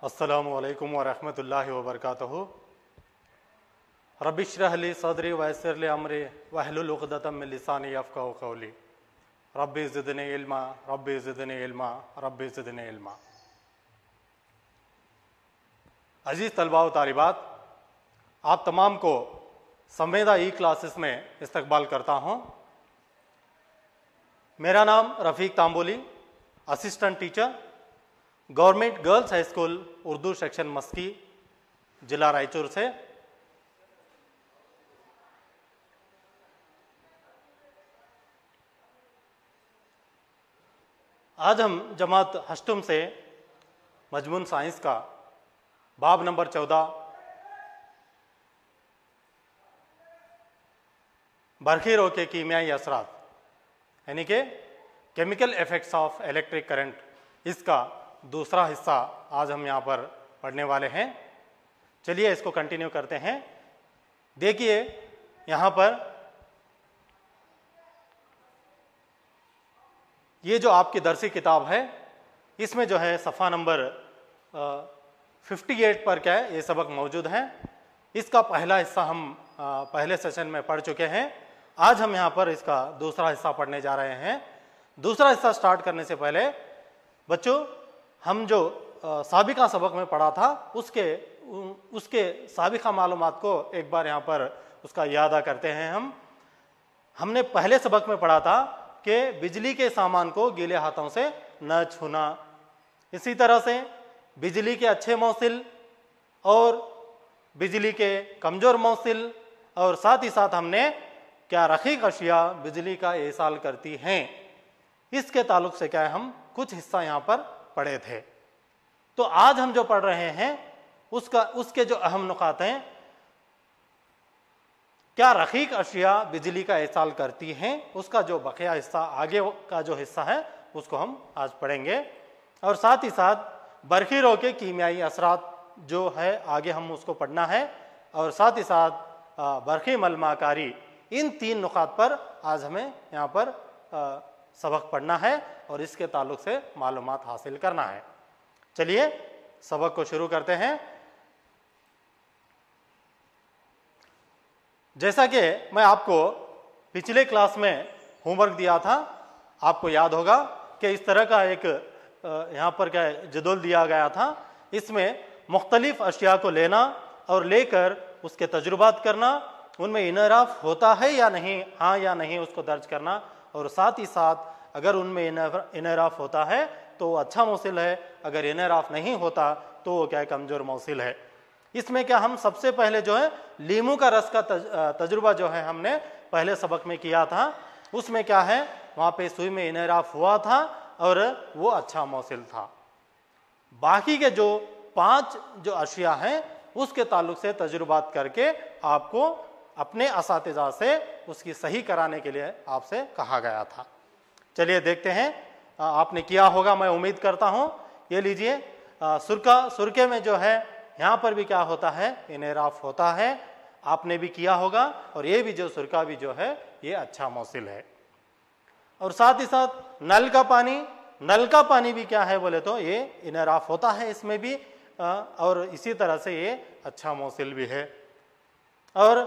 अस्सलामु अलैकुम वरहमतुल्लाहि वबरकातुहू। रब्बिश्रह ली सदरी वयस्सिर ली अमरी वहलुल उक़दतम मिन लिसानी यफ़क़हू क़ौली। रब्बी ज़िदनी इल्मा, रब्बी ज़िदनी इल्मा, रब्बी ज़िदनी इल्मा। अजीज़ तलबा व तालिबात, आप तमाम को संवेदा ई क्लासेस में इस्तकबाल करता हूँ। मेरा नाम Rafiq Tamboli, assistant teacher, government girls high school Urdu section Maski, जिला रायचूर से। आज हम जमात हश्तुम से मजमून साइंस का बाब नंबर 14 बरखीरों के कीमियाई असरात यानी कि chemical effects of electric current, इसका दूसरा हिस्सा आज हम यहाँ पर पढ़ने वाले हैं। चलिए इसको कंटिन्यू करते हैं। देखिए यहाँ पर ये जो आपकी दरसी किताब है, इसमें जो है सफ़ा नंबर 58 पर क्या है ये सबक मौजूद है। इसका पहला हिस्सा हम पहले सेशन में पढ़ चुके हैं। आज हम यहाँ पर इसका दूसरा हिस्सा पढ़ने जा रहे हैं। दूसरा हिस्सा स्टार्ट करने से पहले बच्चों, हम जो साबिका सबक में पढ़ा था उसके साबिका मालूमात को एक बार यहाँ पर उसका यादा करते हैं। हमने पहले सबक में पढ़ा था कि बिजली के सामान को गीले हाथों से न छूना, इसी तरह से बिजली के अच्छे मौसिल और बिजली के कमज़ोर मौसिल, और साथ ही साथ हमने क्या रखीक अशिया बिजली का एहसाल करती हैं, इसके ताल्लुक से क्या है हम कुछ हिस्सा यहाँ पर पढ़े थे। तो आज हम जो पढ़ रहे हैं उसके जो अहम नुकात हैं, क्या रखीक अशिया बिजली का एहसाल करती हैं, उसका जो बकिया हिस्सा आगे का जो हिस्सा है उसको हम आज पढ़ेंगे। और साथ ही साथ बरखीरों के कीमियाई असरात जो है आगे हम उसको पढ़ना है, और साथ ही साथ बरखी मलमाकारी, इन तीन नुकात पर आज हमें यहाँ पर सबक पढ़ना है और इसके ताल्लुक से मालूमात हासिल करना है। चलिए सबक को शुरू करते हैं। जैसा कि मैं आपको पिछले क्लास में होमवर्क दिया था, आपको याद होगा कि इस तरह का एक यहाँ पर क्या जदौल दिया गया था। इसमें मुख्तलिफ अशिया को लेना और लेकर उसके तजुर्बात करना, उनमें इनराफ होता है या नहीं, हाँ या नहीं उसको दर्ज करना, और साथ ही साथ अगर उनमें इनराफ होता है तो अच्छा मौसिल है, अगर इनराफ नहीं होता तो वो क्या कमज़ोर मौसिल है। इसमें क्या हम सबसे पहले जो है लीमू का रस का तजुर्बा जो है हमने पहले सबक में किया था, उसमें क्या है वहाँ पे सुई में इनराफ हुआ था और वो अच्छा मौसिल था। बाकी के जो 5 जो अशिया हैं उसके ताल्लुक से तजुर्बात करके आपको अपने असातिज़ा से उसकी सही कराने के लिए आपसे कहा गया था। चलिए देखते हैं, आपने किया होगा मैं उम्मीद करता हूँ। ये लीजिए सुरके में जो है यहाँ पर भी क्या होता है इनराफ होता है, आपने भी किया होगा, और ये भी जो सुरका भी जो है ये अच्छा मौसिल है। और साथ ही साथ नल का पानी भी क्या है बोले तो ये इनराफ होता है इसमें भी, और इसी तरह से ये अच्छा मौसिल भी है। और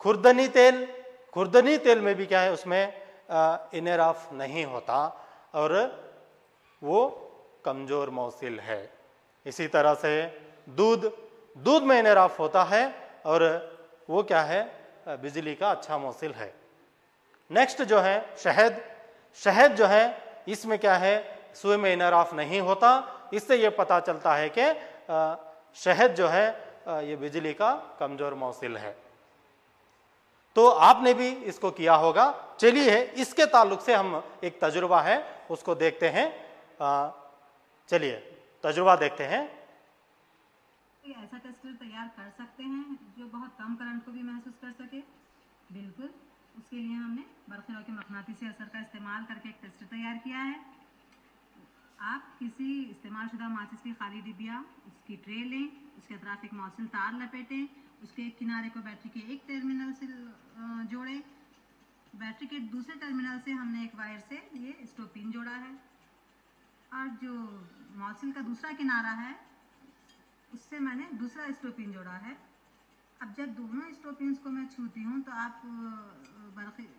खुर्दनी तेल में भी क्या है उसमें इनराफ नहीं होता और वो कमज़ोर मौसिल है। इसी तरह से दूध में इनराफ होता है और वो क्या है बिजली का अच्छा मौसिल है। नेक्स्ट जो है शहद जो है इसमें क्या है सुई में इनराफ नहीं होता। इससे ये पता चलता है कि शहद जो है ये बिजली का कमज़ोर मौसिल है। तो आपने भी इसको किया होगा। चलिए इसके ताल्लुक से हम एक तजुर्बा है उसको देखते हैं। चलिए तजुर्बा देखते हैं। ऐसा टेस्टर तैयार कर सकते हैं जो बहुत कम करंट को भी महसूस कर सके। बिल्कुल, उसके लिए हमने बरखीरों के मकनातीसी असर का इस्तेमाल करके एक टेस्टर तैयार किया है। आप किसी इस्तेमालशुदा माचिस की खाली डिबिया, उसकी ट्रे लें, उसके अतराफ एक मौसिल तार लपेटें, उसके एक किनारे को बैटरी के एक टर्मिनल से जोड़ें, बैटरी के दूसरे टर्मिनल से हमने एक वायर से ये स्टोव पिन जोड़ा है, और जो मौसिल का दूसरा किनारा है उससे मैंने दूसरा स्टोपिन जोड़ा है। अब जब दोनों स्टोपिन्स को मैं छूती हूँ तो आप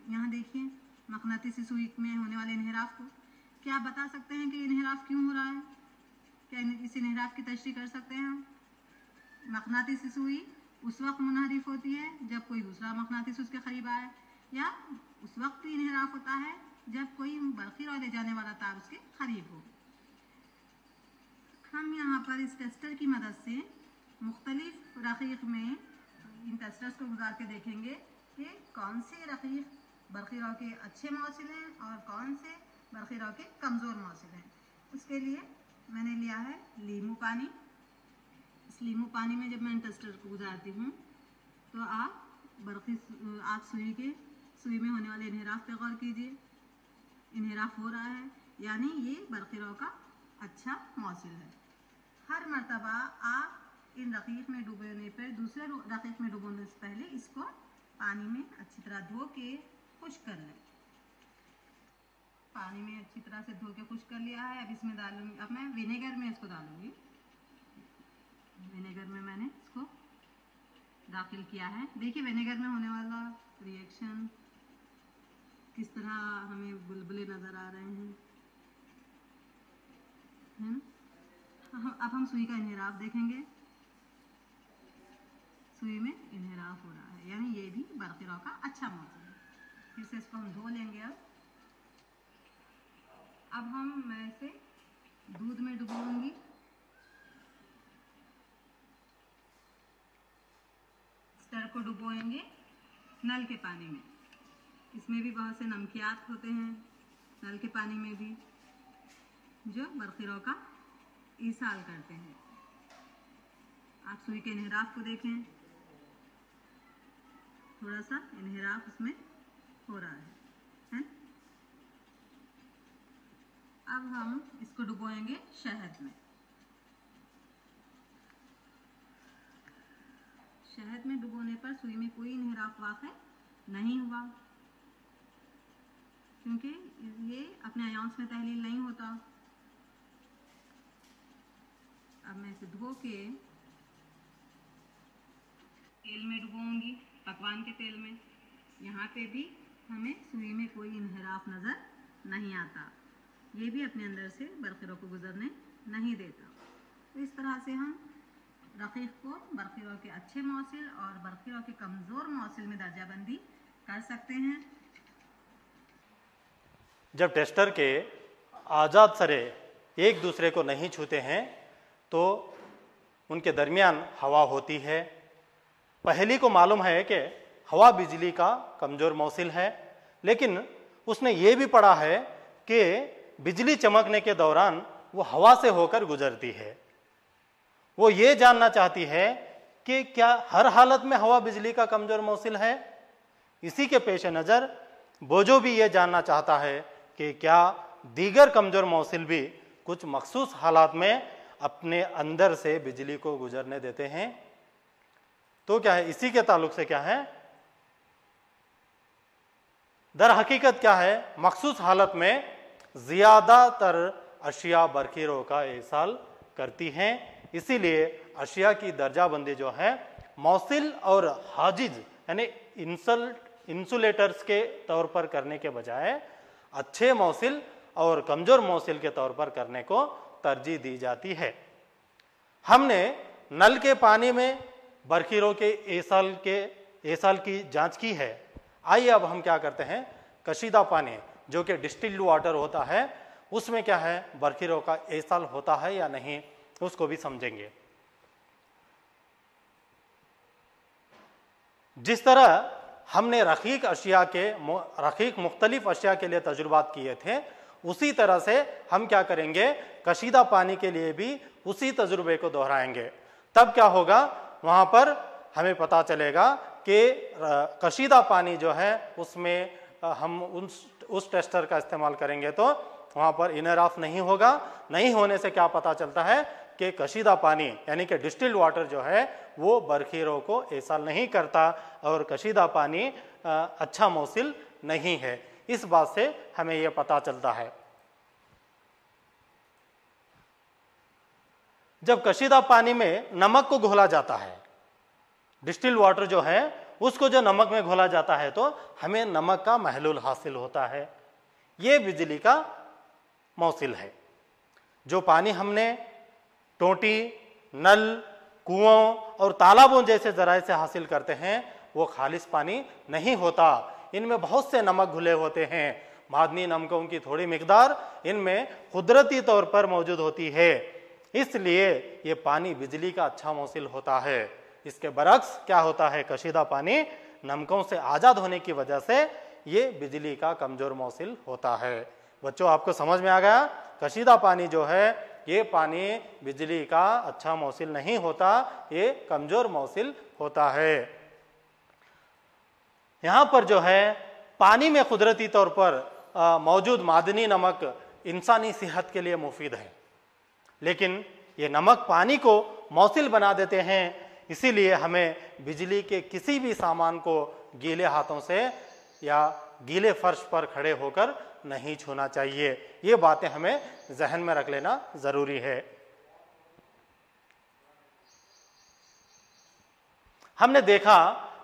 यहाँ देखिए मकनातीसी सुई में होने वाले इन्हिराफ को। क्या आप बता सकते हैं कि इन्हिराफ क्यों हो रहा है? क्या इस इन्हिराफ की तशरीह कर सकते हैं हम? मकनातीसी सुई उस वक्त मुनहरिफ होती है जब कोई दूसरा मकनातीस उसके करीब आए, या उस वक्त भी इन्हिराफ होता है जब कोई बरक़ी रौ ले जाने वाला तार उसके करीब हो। हम यहाँ पर इस टेस्टर की मदद से मुख्तलिफ रक़ीक़ में इन टेस्टर्स को गुजार के देखेंगे कि कौन से रक़ीक़ बरक़ी रौ के अच्छे मौसिल हैं और कौन से बरक़ी रौ के कमज़ोर मौसिल हैं। उसके लिए मैंने लिया है लीमू पानी। इस लीमू पानी में जब मैं इन टेस्टर को गुजारती हूँ तो आप सुई में होने वाले इन्हिराफ पे गौर कीजिए। इन्हिराफ हो रहा है यानी ये बरक़ी रौ का अच्छा मौसिल है। हर मर्तबा आप इन रक़ीक़ में डुबोने पर दूसरे रक़ीक़ में डुबोने से पहले इसको पानी में अच्छी तरह धो के खुश्क कर लें। पानी में अच्छी तरह से धो के खुश्क कर लिया है। अब इसमें डालूंगी, अब मैं विनेगर में इसको डालूंगी। विनेगर में मैंने इसको दाखिल किया है। देखिए विनेगर में होने वाला रिएक्शन किस तरह हमें बुलबुले नज़र आ रहे हैं। अब हम सुई का इन्हिराफ देखेंगे। सुई में इन्हिराफ हो रहा है यानी ये भी बरक़ी रौ का अच्छा मौसम है। फिर से इसको हम धो लेंगे। अब मैं इसे दूध में डुबोऊंगी। स्टर को डुबोएंगे नल के पानी में। इसमें भी बहुत से नमकियात होते हैं नल के पानी में भी जो बरक़ी रौ का ईसाल करते हैं। आप सुई के इन्हिराफ को देखें, थोड़ा सा इन्हिराफ उसमें हो रहा है? अब हम इसको डुबोएंगे शहद में। शहद में डुबोने पर सुई में कोई इन्हिराफ वाक़ई नहीं हुआ क्योंकि ये अपने अयांस में तहलील नहीं होता। अब मैं इसे धो के तेल में डुबोऊंगी, पकवान के तेल में। यहाँ पे भी हमें सुई में कोई इन्हिराफ नज़र नहीं आता। ये भी अपने अंदर से बरक़ी रौ को गुजरने नहीं देता। तो इस तरह से हम रक़ीक़ को बरक़ी रौ के अच्छे मौसिल और बरक़ी रौ के कमज़ोर मौसिल में दर्जाबंदी कर सकते हैं। जब टेस्टर के आज़ाद सरे एक दूसरे को नहीं छूते हैं तो उनके दरमियान हवा होती है। पहली को मालूम है कि हवा बिजली का कमज़ोर मौसिल है, लेकिन उसने ये भी पढ़ा है कि बिजली चमकने के दौरान वो हवा से होकर गुजरती है। वो ये जानना चाहती है कि क्या हर हालत में हवा बिजली का कमज़ोर मौसिल है। इसी के पेश नज़र बोजो भी ये जानना चाहता है कि क्या दीगर कमज़ोर मौसिल भी कुछ मखसूस हालात में अपने अंदर से बिजली को गुजरने देते हैं। तो क्या है, इसी के ताल्लुक से क्या है, दर हकीकत क्या है, मखसूस हालत में ज़्यादातर अशिया बरक़ी रौ का इरसाल करती हैं। इसीलिए अशिया की दर्जाबंदी जो है मौसिल और हाजिज यानी इंसुलेटर्स के तौर पर करने के बजाय अच्छे मौसिल और कमज़ोर मौसिल के तौर पर करने को तरजीह दी जाती है। हमने नल के पानी में बरक़ी रौ के एसाल की जांच की है। आइए अब हम क्या करते हैं, कशीदा पानी जो कि डिस्टिल्ड वाटर होता है उसमें क्या है बरक़ी रौ का एसाल होता है या नहीं उसको भी समझेंगे। जिस तरह हमने रक़ीक़ मुख्तलिफ अशिया के लिए तजुर्बात किए थे, उसी तरह से हम क्या करेंगे, कशीदा पानी के लिए भी उसी तजुर्बे को दोहराएंगे। तब क्या होगा, वहाँ पर हमें पता चलेगा कि कशीदा पानी जो है उसमें हम उस टेस्टर का इस्तेमाल करेंगे तो वहाँ पर इन्हिराफ नहीं होगा। नहीं होने से क्या पता चलता है कि कशीदा पानी यानी कि डिस्टिल्ड वाटर जो है वो बरक़ी रौ को एसाल नहीं करता और कशीदा पानी अच्छा मौसिल नहीं है। इस बात से हमें यह पता चलता है। जब कशीदा पानी में नमक को घोला जाता है, डिस्टिल वाटर जो है उसको जो नमक में घोला जाता है तो हमें नमक का महलूल हासिल होता है। ये बिजली का मौसिल है। जो पानी हमने टोंटी, नल, कुओं और तालाबों जैसे जराए से हासिल करते हैं वो खालिस पानी नहीं होता। इनमें बहुत से नमक घुले होते हैं। मादनी नमकों की थोड़ी मिकदार इनमें कुदरती तौर पर मौजूद होती है, इसलिए ये पानी बिजली का अच्छा मौसिल होता है। इसके बरक्स क्या होता है, कशीदा पानी नमकों से आज़ाद होने की वजह से ये बिजली का कमज़ोर मौसिल होता है। बच्चों, आपको समझ में आ गया? कशीदा पानी जो है ये पानी बिजली का अच्छा मौसिल नहीं होता, ये कमज़ोर मौसिल होता है। यहाँ पर जो है पानी में कुदरती तौर पर मौजूद मादनी नमक इंसानी सेहत के लिए मुफीद है, लेकिन ये नमक पानी को मौसिल बना देते हैं। इसीलिए हमें बिजली के किसी भी सामान को गीले हाथों से या गीले फर्श पर खड़े होकर नहीं छूना चाहिए। ये बातें हमें जहन में रख लेना जरूरी है। हमने देखा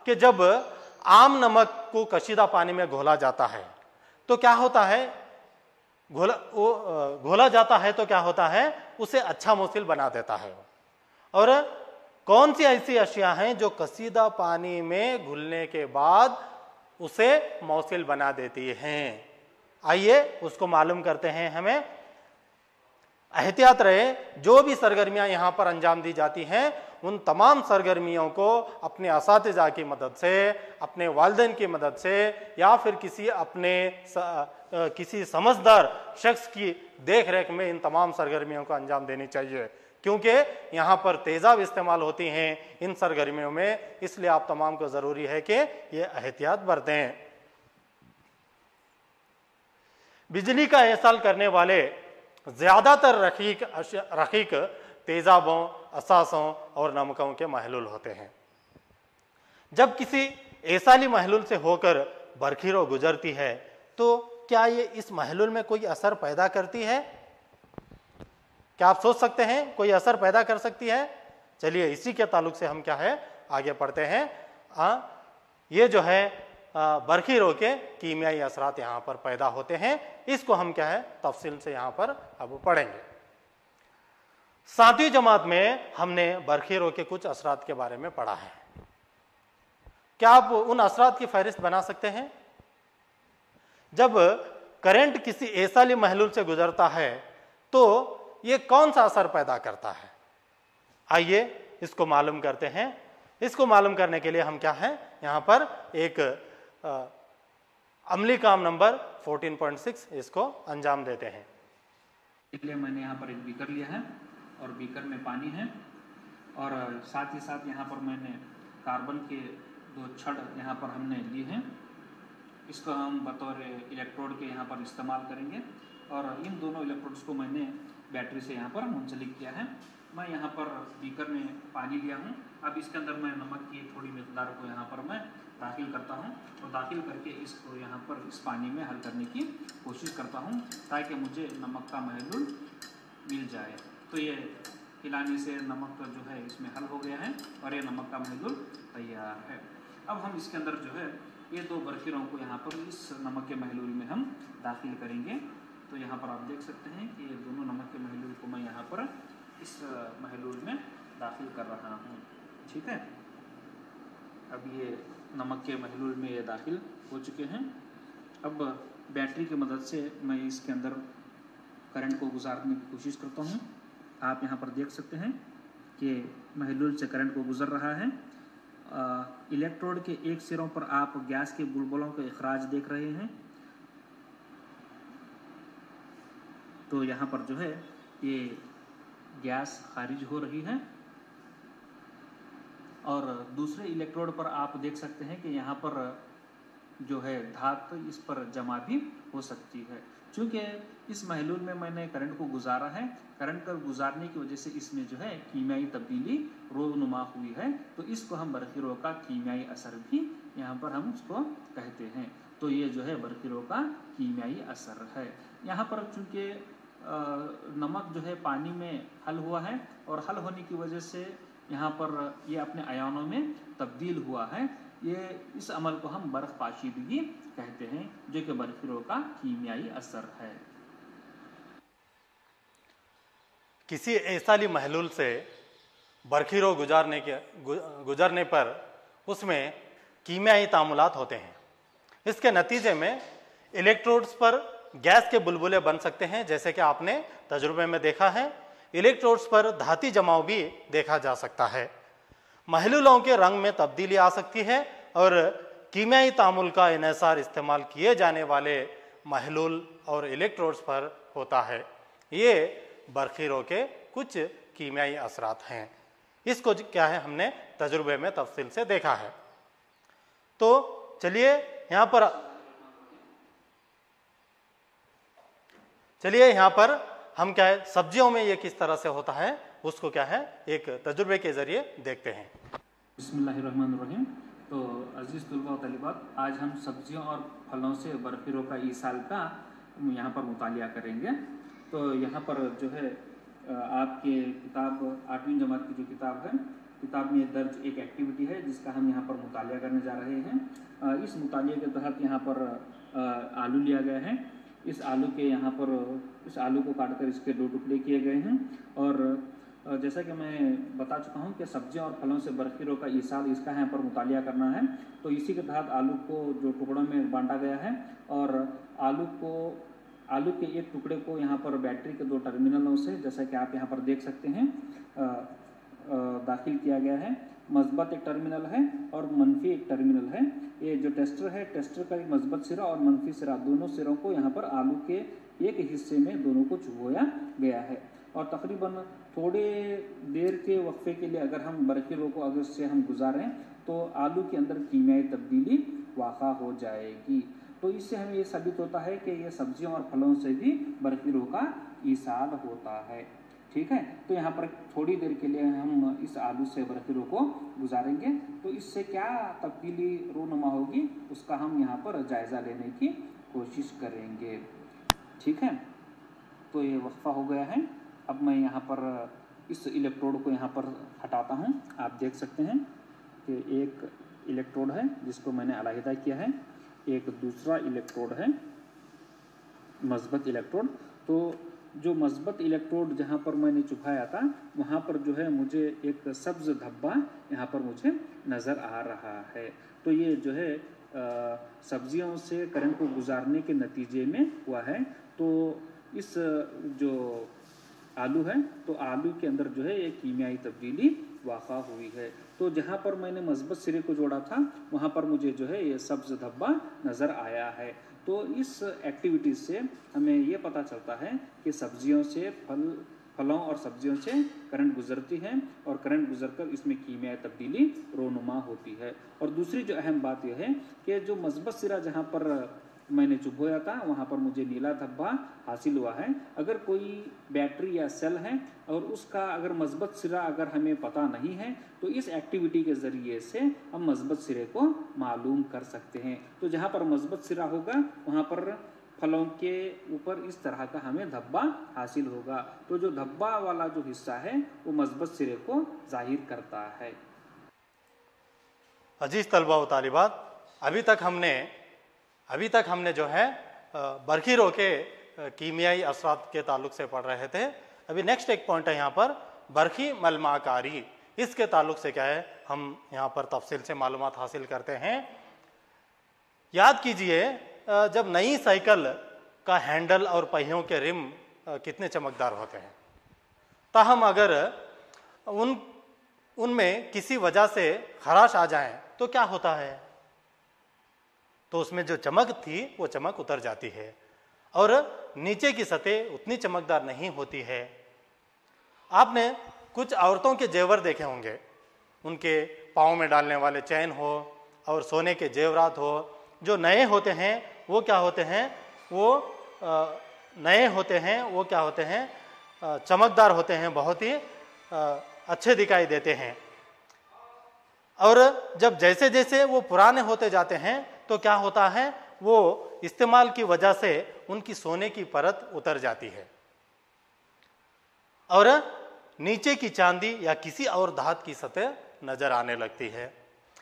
कि जब आम नमक को कशीदा पानी में घोला जाता है तो क्या होता है, घोला जाता है तो क्या होता है, उसे अच्छा मौसिल बना देता है। और कौन सी ऐसी अशिया हैं जो कशीदा पानी में घुलने के बाद उसे मौसिल बना देती हैं? आइए उसको मालूम करते हैं। हमें एहतियात रहे, जो भी सरगर्मियां यहाँ पर अंजाम दी जाती हैं उन तमाम सरगर्मियों को अपने असातिज़ा की मदद से, अपने वालिदैन की मदद से या फिर किसी समझदार शख्स की देख रेख में इन तमाम सरगर्मियों को अंजाम देनी चाहिए, क्योंकि यहाँ पर तेज़ाब इस्तेमाल होती हैं इन सरगर्मियों में। इसलिए आप तमाम को ज़रूरी है कि ये एहतियात बरतें। बिजली का इस्तेमाल करने वाले ज़्यादातर रकीक तेज़ाबों, असासों और नमकों के महलूल होते हैं। जब किसी एसाली महलूल से होकर बरखीरो गुजरती है तो क्या ये इस महलूल में कोई असर पैदा करती है? क्या आप सोच सकते हैं कोई असर पैदा कर सकती है? चलिए इसी के ताल्लुक से हम क्या है आगे पढ़ते हैं। ये जो है बरखीरो के कीमियाई असरात यहाँ पर पैदा होते हैं। इसको हम क्या है तफसील से यहाँ पर अब पढ़ेंगे। 7वीं जमात में हमने बरखीरो के कुछ असरात के बारे में पढ़ा है। क्या आप उन असरात की फहरिस्त बना सकते हैं? जब करंट किसी एसाली महलूल से गुजरता है तो ये कौन सा असर पैदा करता है? आइए इसको मालूम करते हैं। इसको मालूम करने के लिए हम क्या है यहाँ पर एक अमली काम नंबर 14.6 इसको अंजाम देते हैं। इसलिए मैंने यहाँ पर एक बीकर लिया है और बीकर में पानी है और साथ ही साथ यहाँ पर मैंने कार्बन के 2 छड़ यहाँ पर हमने लिए हैं। इसको हम बतौर इलेक्ट्रोड के यहाँ पर इस्तेमाल करेंगे और इन दोनों इलेक्ट्रोड्स को मैंने बैटरी से यहाँ पर मुंसलिक किया है। मैं यहाँ पर बीकर में पानी लिया हूँ। अब इसके अंदर मैं नमक की थोड़ी मिकदार को यहाँ पर मैं दाखिल करता हूँ और दाखिल करके इसको यहाँ पर इस पानी में हल करने की कोशिश करता हूँ ताकि मुझे नमक का महलूल मिल जाए। तो ये हिलाने से नमक जो है इसमें हल हो गया है और ये नमक का महलूल तैयार है। अब हम इसके अंदर जो है ये 2 बरखीरों को यहाँ पर इस नमक के महलूल में हम दाखिल करेंगे। तो यहाँ पर आप देख सकते हैं कि ये दोनों नमक के महलूल को मैं यहाँ पर इस महलूल में दाखिल कर रहा हूँ। ठीक है, अब ये नमक के महलूल में ये दाखिल हो चुके हैं। अब बैटरी की मदद से मैं इसके अंदर करंट को गुजारने की कोशिश करता हूँ। आप यहाँ पर देख सकते हैं कि महलूल से करंट को गुजर रहा है। इलेक्ट्रोड के एक सिरों पर आप गैस के बुलबुलों का इखराज देख रहे हैं। तो यहाँ पर जो है ये गैस खारिज हो रही है और दूसरे इलेक्ट्रोड पर आप देख सकते हैं कि यहाँ पर जो है धातु इस पर जमा भी हो सकती है। चूँकि इस महलूल में मैंने करंट को गुजारा है, करंट का गुजारने की वजह से इसमें जो है कीमियाई तब्दीली रोनुमा हुई है। तो इसको हम बरखीरो का कीमियाई असर भी यहाँ पर हम उसको कहते हैं। तो ये जो है बरखीरो का कीमियाई असर है। यहाँ पर चूँकि नमक जो है पानी में हल हुआ है और हल होने की वजह से यहाँ पर ये अपने आयनों में तब्दील हुआ है। ये इस अमल को हम बर्फ पाशीदगी कहते हैं, जो कि बर्फीरों का कीमियाई असर है। किसी एसाली महलूल से बर्खीरो गुजरने पर उसमें कीमियाई तामुलात होते हैं। इसके नतीजे में इलेक्ट्रोड्स पर गैस के बुलबुले बन सकते हैं, जैसे कि आपने तजुर्बे में देखा है। इलेक्ट्रोड्स पर धाती जमाव भी देखा जा सकता है। महलूलों के रंग में तब्दीली आ सकती है और कीमियाई तामुल का इन्हिसार इस्तेमाल किए जाने वाले महलूल और इलेक्ट्रोड्स पर होता है। ये बर्खीरों के कुछ कीमियाई असरात हैं। इसको क्या है, हमने तजुर्बे में तफसील से देखा है। तो चलिए यहाँ पर हम क्या है, सब्जियों में ये किस तरह से होता है उसको क्या है एक तजुर्बे के जरिए देखते हैं। बिस्मिल्लाहिर्रहमानिर्रहीम। तो अजीज़ तुलबा व तालिबात, आज हम सब्जियों और फलों से बर्फीरों का ईसाल का यहाँ पर मुतालिया करेंगे। तो यहाँ पर जो है आपके किताब 8वीं जमात की जो किताब है, किताब में दर्ज एक एक्टिविटी है जिसका हम यहाँ पर मुतालिया करने जा रहे हैं। इस मुतालिया के तहत यहाँ पर आलू लिया गया है। इस आलू के यहाँ पर इस आलू को काटकर इसके 2 टुकड़े किए गए हैं और जैसा कि मैं बता चुका हूँ कि सब्जियों और फलों से बर्फीरों का ईसाल, इसका यहाँ पर मुतालिया करना है। तो इसी के तहत आलू को जो टुकड़ों में बांटा गया है और आलू के एक टुकड़े को यहाँ पर बैटरी के 2 टर्मिनलों से, जैसा कि आप यहाँ पर देख सकते हैं, दाखिल किया गया है। मस्बत एक टर्मिनल है और मनफी एक टर्मिनल है। ये जो टेस्टर है, टेस्टर का एक मस्बत सिरा और मनफी सिरा, दोनों सिरों को यहाँ पर आलू के एक हिस्से में दोनों को चुभोया गया है। और तकरीबन थोड़े देर के वक्फे के लिए अगर हम बर्फीरों को अगर से हम गुजारें तो आलू के अंदर कीमियाई तब्दीली वाक़ा हो जाएगी। तो इससे हमें ये साबित होता है कि ये सब्जियों और फलों से भी बर्फीरों का ईसाल होता है। ठीक है, तो यहाँ पर थोड़ी देर के लिए हम इस आलू से बर्फीरों को गुजारेंगे। तो इससे क्या तब्दीली रूनुमा होगी उसका हम यहाँ पर जायज़ा लेने की कोशिश करेंगे। ठीक है, तो ये वक्फा हो गया है। अब मैं यहाँ पर इस इलेक्ट्रोड को यहाँ पर हटाता हूँ। आप देख सकते हैं कि एक इलेक्ट्रोड है जिसको मैंने अलहदा किया है, एक दूसरा इलेक्ट्रोड है मस्बत इलेक्ट्रोड। तो जो मस्बत इलेक्ट्रोड जहाँ पर मैंने चुभाया था वहाँ पर जो है मुझे एक सब्ज धब्बा यहाँ पर मुझे नज़र आ रहा है। तो ये जो है सब्जियों से करंट को गुजारने के नतीजे में हुआ है। तो इस जो आलू है, तो आलू के अंदर जो है एक कीमियाई तब्दीली वाक़ा हुई है। तो जहाँ पर मैंने मस्बत सिरे को जोड़ा था वहाँ पर मुझे जो है ये सब्ज धब्बा नज़र आया है। तो इस एक्टिविटी से हमें ये पता चलता है कि सब्जियों से फलों और सब्जियों से करंट गुजरती है और करंट गुजरकर इसमें कीमियाई तब्दीली रोनुमा होती है। और दूसरी जो अहम बात यह है कि जो मस्बत सिरा जहाँ पर मैंने चुभोया था वहाँ पर मुझे नीला धब्बा हासिल हुआ है। अगर कोई बैटरी या सेल है और उसका अगर मस्बत सिरा अगर हमें पता नहीं है तो इस एक्टिविटी के ज़रिए से हम मस्बत सिरे को मालूम कर सकते हैं। तो जहाँ पर मस्बत सिरा होगा वहाँ पर फलों के ऊपर इस तरह का हमें धब्बा हासिल होगा। तो जो धब्बा वाला जो हिस्सा है वो मस्बत सिरे को जाहिर करता है। अजीज तलबा व तालिबात, अभी तक हमने जो है बर्खीरों के कीमियाई असरात के ताल्लुक से पढ़ रहे थे। अभी नेक्स्ट एक पॉइंट है यहाँ पर बर्खी मलमाकारी। इसके ताल्लुक से क्या है हम यहाँ पर तफसील से मालूमात हासिल करते हैं। याद कीजिए, जब नई साइकिल का हैंडल और पहियों के रिम कितने चमकदार होते हैं, ताहम अगर उनमें किसी वजह से खराश आ जाए तो क्या होता है, तो उसमें जो चमक थी वो चमक उतर जाती है और नीचे की सतह उतनी चमकदार नहीं होती है। आपने कुछ औरतों के जेवर देखे होंगे, उनके पाँव में डालने वाले चैन हो और सोने के जेवरात हो, जो नए होते हैं वो क्या होते हैं, वो नए होते हैं, वो क्या होते हैं, चमकदार होते हैं, बहुत ही अच्छे दिखाई देते हैं। और जब जैसे जैसे वो पुराने होते जाते हैं तो क्या होता है, वो इस्तेमाल की वजह से उनकी सोने की परत उतर जाती है। और नीचे की चांदी या किसी और धात की सतह नजर आने लगती है।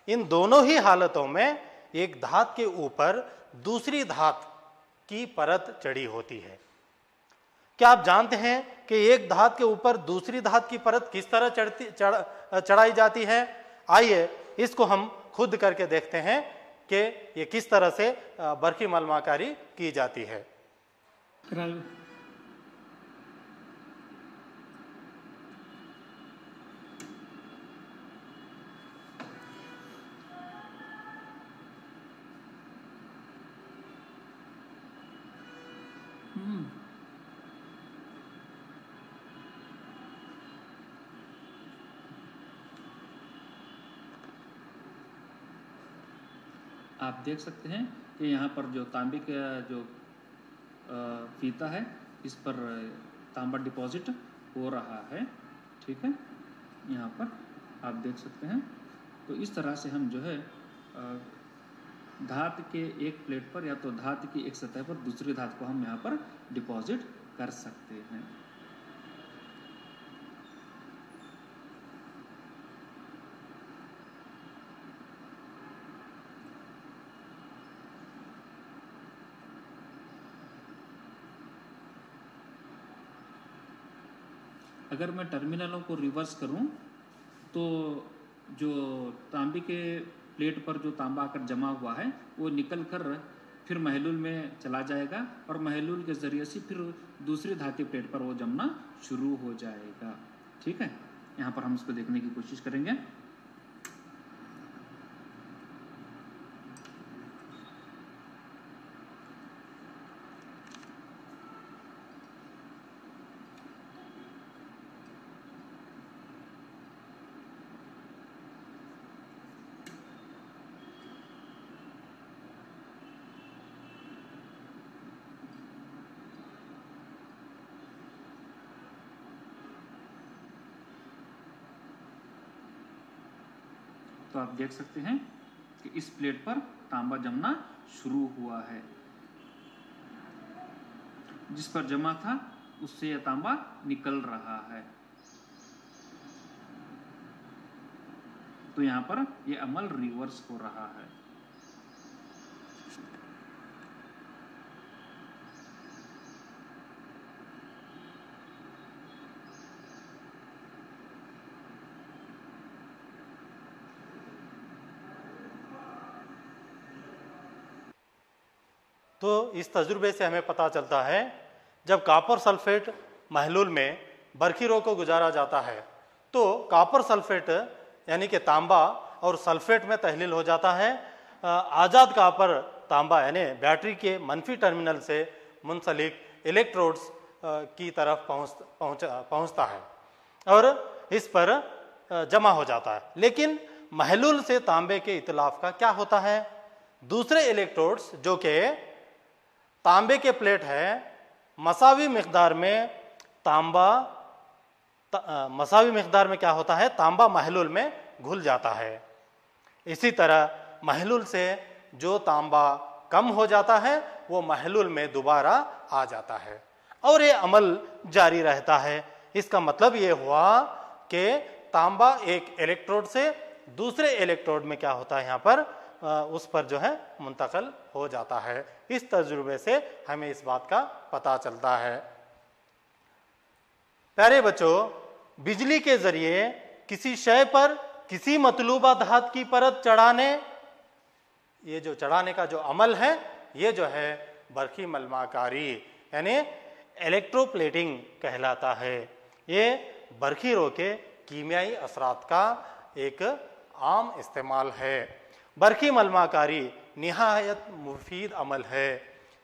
इन दोनों ही हालतों में एक धात के ऊपर दूसरी धात की परत चढ़ी होती है। क्या आप जानते हैं कि एक धात के ऊपर दूसरी धात की परत किस तरह चढ़ाई जाती है? आइए इसको हम खुद करके देखते हैं कि ये किस तरह से बरकी मलमाकारी की जाती है। आप देख सकते हैं कि यहाँ पर जो तांबे का जो फीता है इस पर तांबा डिपॉजिट हो रहा है। ठीक है, यहाँ पर आप देख सकते हैं। तो इस तरह से हम जो है धात के एक प्लेट पर या तो धात की एक सतह पर दूसरी धात को हम यहाँ पर डिपॉजिट कर सकते हैं। अगर मैं टर्मिनलों को रिवर्स करूं तो जो तांबे के प्लेट पर जो तांबा आकर जमा हुआ है वो निकल कर फिर महलूल में चला जाएगा और महलूल के ज़रिए से फिर दूसरी धातु प्लेट पर वो जमना शुरू हो जाएगा। ठीक है, यहाँ पर हम इसको देखने की कोशिश करेंगे। तो आप देख सकते हैं कि इस प्लेट पर तांबा जमना शुरू हुआ है। जिस पर जमा था उससे यह तांबा निकल रहा है। तो यहां पर यह अमल रिवर्स हो रहा है। तो इस तजुर्बे से हमें पता चलता है जब कॉपर सल्फेट महलूल में बरखीरों को गुजारा जाता है तो कॉपर सल्फेट यानी कि तांबा और सल्फेट में तहलील हो जाता है। आज़ाद कॉपर तांबा यानी बैटरी के मनफी टर्मिनल से मुंसलिक इलेक्ट्रोड्स की तरफ पहुंचता है और इस पर जमा हो जाता है। लेकिन महलूल से तांबे के इतलाफ का क्या होता है? दूसरे इलेक्ट्रोड्स जो कि तांबे के प्लेट है मसावी मिकदार में क्या होता है? तांबा महलूल में घुल जाता है। इसी तरह महलूल से जो तांबा कम हो जाता है वो महलूल में दोबारा आ जाता है और ये अमल जारी रहता है। इसका मतलब ये हुआ कि तांबा एक इलेक्ट्रोड से दूसरे इलेक्ट्रोड में क्या होता है, यहाँ पर उस पर जो है मुंतकिल हो जाता है। इस तजुर्बे से हमें इस बात का पता चलता है। प्यारे बच्चों, बिजली के जरिए किसी शय पर किसी मतलूबा धात की परत चढ़ाने, ये जो चढ़ाने का जो अमल है ये जो है बरकी मलमाकारी यानी इलेक्ट्रोप्लेटिंग कहलाता है। ये बरखीरों के कीमियाई असरात का एक आम इस्तेमाल है। बरकी मलमाकारी निहायत मुफीद अमल है।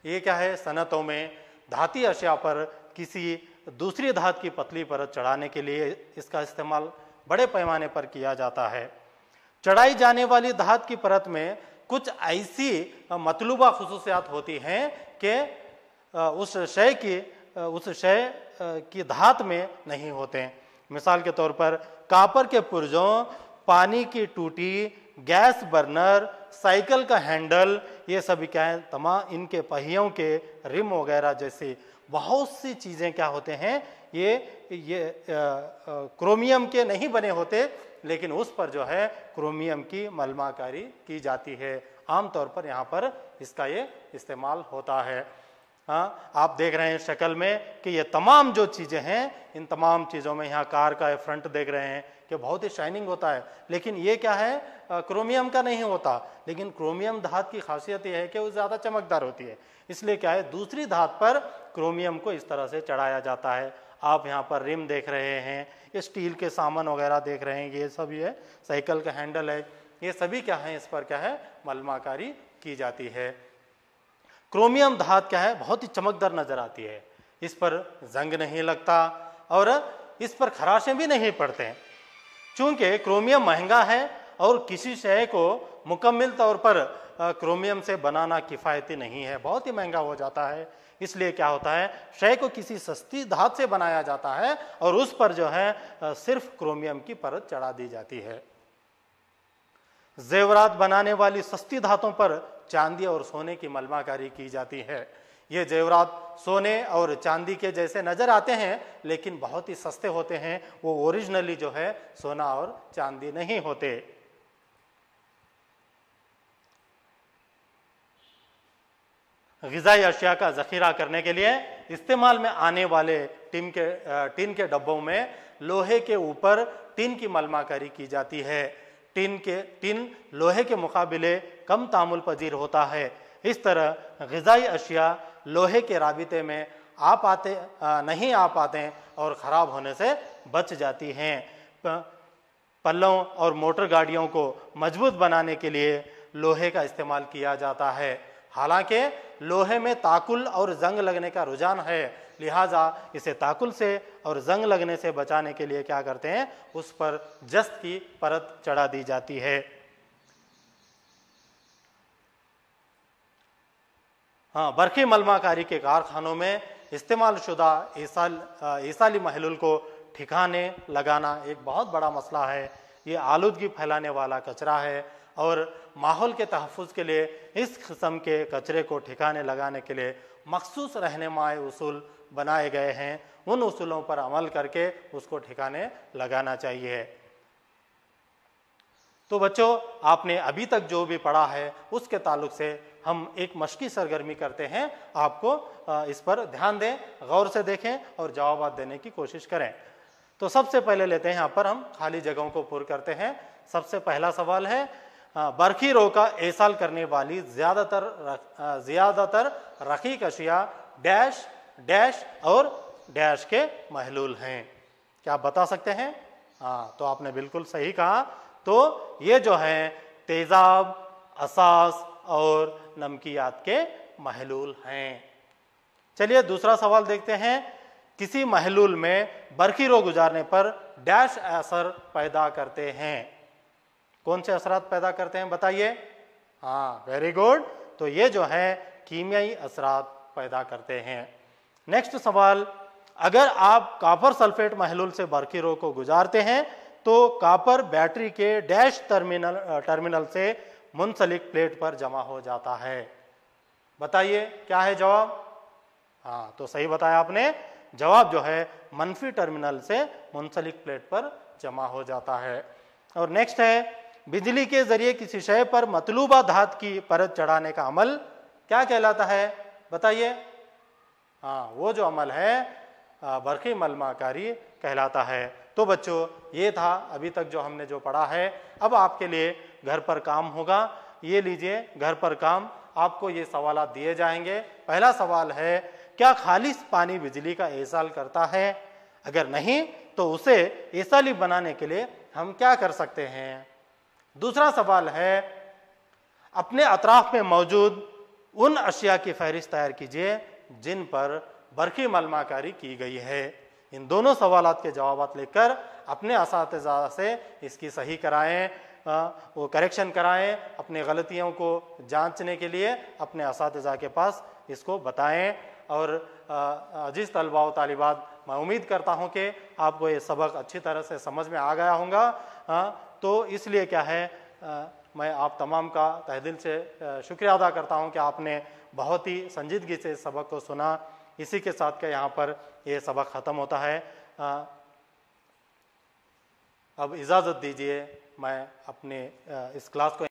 ये क्या है? सनतों में धाती अशिया पर किसी दूसरी धात की पतली परत चढ़ाने के लिए इसका इस्तेमाल बड़े पैमाने पर किया जाता है। चढ़ाई जाने वाली धात की परत में कुछ ऐसी मतलूबा खुसूसियात होती हैं कि उस शय की धात में नहीं होते। मिसाल के तौर पर कॉपर के पुर्जों, पानी की टूटी, गैस बर्नर, साइकिल का हैंडल, ये सभी क्या है? तमाम इनके पहियों के रिम वगैरह जैसी बहुत सी चीज़ें क्या होते हैं? ये क्रोमियम के नहीं बने होते, लेकिन उस पर जो है क्रोमियम की मलमाकारी की जाती है। आमतौर पर यहाँ पर इसका ये इस्तेमाल होता है। हाँ, आप देख रहे हैं शक्ल में कि ये तमाम जो चीज़ें हैं, इन तमाम चीज़ों में यहाँ कार का फ्रंट देख रहे हैं कि बहुत ही शाइनिंग होता है, लेकिन ये क्या है, क्रोमियम का नहीं होता। लेकिन क्रोमियम धात की खासियत यह है कि वो ज़्यादा चमकदार होती है, इसलिए क्या है दूसरी धात पर क्रोमियम को इस तरह से चढ़ाया जाता है। आप यहाँ पर रिम देख रहे हैं, ये स्टील के सामान वगैरह देख रहे हैं, ये सब ये साइकिल का हैंडल है, ये सभी क्या है, इस पर क्या है मलमाकारी की जाती है। क्रोमियम धात क्या है, बहुत ही चमकदार नजर आती है, इस पर जंग नहीं लगता और इस पर खराशें भी नहीं पड़ते हैं। चूंकि क्रोमियम महंगा है और किसी शय को मुकम्मल तौर पर क्रोमियम से बनाना किफ़ायती नहीं है, बहुत ही महंगा हो जाता है, इसलिए क्या होता है शय को किसी सस्ती धात से बनाया जाता है और उस पर जो है सिर्फ क्रोमियम की परत चढ़ा दी जाती है। जेवरात बनाने वाली सस्ती धातों पर चांदी और सोने की मलमाकारी की जाती है। ये जेवरात सोने और चांदी के जैसे नजर आते हैं, लेकिन बहुत ही सस्ते होते हैं, वो ओरिजिनली जो है सोना और चांदी नहीं होते। ग़िज़ाई अशिया का ज़ख़ीरा करने के लिए इस्तेमाल में आने वाले टिन के डब्बों में लोहे के ऊपर टिन की मलमाकारी की जाती है। टिन लोहे के मुकाबले कम तामुल पजीर होता है। इस तरह ग़िज़ाई अशिया लोहे के राबिते में नहीं आ पाते और ख़राब होने से बच जाती हैं। पल्लों और मोटर गाड़ियों को मजबूत बनाने के लिए लोहे का इस्तेमाल किया जाता है। हालांकि लोहे में ताकुल और जंग लगने का रुझान है, लिहाजा इसे ताकुल से और जंग लगने से बचाने के लिए क्या करते हैं, उस पर जस्त की परत चढ़ा दी जाती है। हाँ, बरखी मलमाकारी के कारखानों में इस्तेमाल शुदा ईसाली महलूल को ठिकाने लगाना एक बहुत बड़ा मसला है। ये आलूदगी फैलाने वाला कचरा है और माहौल के तहफ़्फ़ुज़ के लिए इस किस्म के कचरे को ठिकाने लगाने के लिए मखसूस रहनुमाई उसूल बनाए गए हैं। उन उसूलों पर अमल करके उसको ठिकाने लगाना चाहिए। तो बच्चों, आपने अभी तक जो भी पढ़ा है उसके ताल्लुक से हम एक मशक़ी सरगर्मी करते हैं। आपको इस पर ध्यान दें, गौर से देखें और जवाब देने की कोशिश करें। तो सबसे पहले लेते हैं, यहाँ पर हम खाली जगहों को पुर करते हैं। सबसे पहला सवाल है, बरखी रो का एसाल करने वाली ज़्यादातर रकीक अशिया डैश डैश और डैश के महलूल हैं। क्या आप बता सकते हैं? हाँ, तो आपने बिल्कुल सही कहा। तो ये जो है तेज़ाब, असास और नमकियात के महलूल हैं। चलिए दूसरा सवाल देखते हैं। किसी महलूल में बरखी रो गुजारने पर डैश असर पैदा करते हैं। कौन से असरात पैदा करते हैं बताइए? हाँ, वेरी गुड। तो ये जो है कीमियाई असरात पैदा करते हैं। नेक्स्ट सवाल, अगर आप कॉपर सल्फेट महलूल से बरखी रो को गुजारते हैं तो कॉपर बैटरी के डैश टर्मिनल से मुंसलिक प्लेट पर जमा हो जाता है। बताइए क्या है जवाब? हाँ, तो सही बताया आपने। जवाब जो है मनफी टर्मिनल से मुंसलिक प्लेट पर जमा हो जाता है। और नेक्स्ट है, बिजली के जरिए किसी शय पर मतलूबा धात की परत चढ़ाने का अमल क्या कहलाता है? बताइए। हाँ, वो जो अमल है बरखी मलमाकारी कहलाता है। तो बच्चों, ये था अभी तक जो हमने जो पढ़ा है। अब आपके लिए घर पर काम होगा। ये लीजिए घर पर काम, आपको ये सवालात दिए जाएंगे। पहला सवाल है, क्या खालिस पानी बिजली का एसाल करता है? अगर नहीं तो उसे एसाली बनाने के लिए हम क्या कर सकते हैं? दूसरा सवाल है, अपने अतराफ में मौजूद उन अशिया की फहरिस्त तैयार कीजिए जिन पर बरखी मलमाकारी की गई है। इन दोनों सवालात के जवाब लेकर अपने असातिज़ा से इसकी सही कराएं, वो करेक्शन कराएं। अपनी गलतियों को जांचने के लिए अपने असातिज़ा के पास इसको बताएं। और अजीज़ तलबा व तालिबात, मैं उम्मीद करता हूं कि आपको ये सबक अच्छी तरह से समझ में आ गया होगा। तो इसलिए क्या है, मैं आप तमाम का तहे दिल से शुक्रिया अदा करता हूं कि आपने बहुत ही संजीदगी से इस सबक को सुना। इसी के साथ क्या यहाँ पर ये सबक ख़त्म होता है। अब इजाज़त दीजिए, मैं अपने इस क्लास को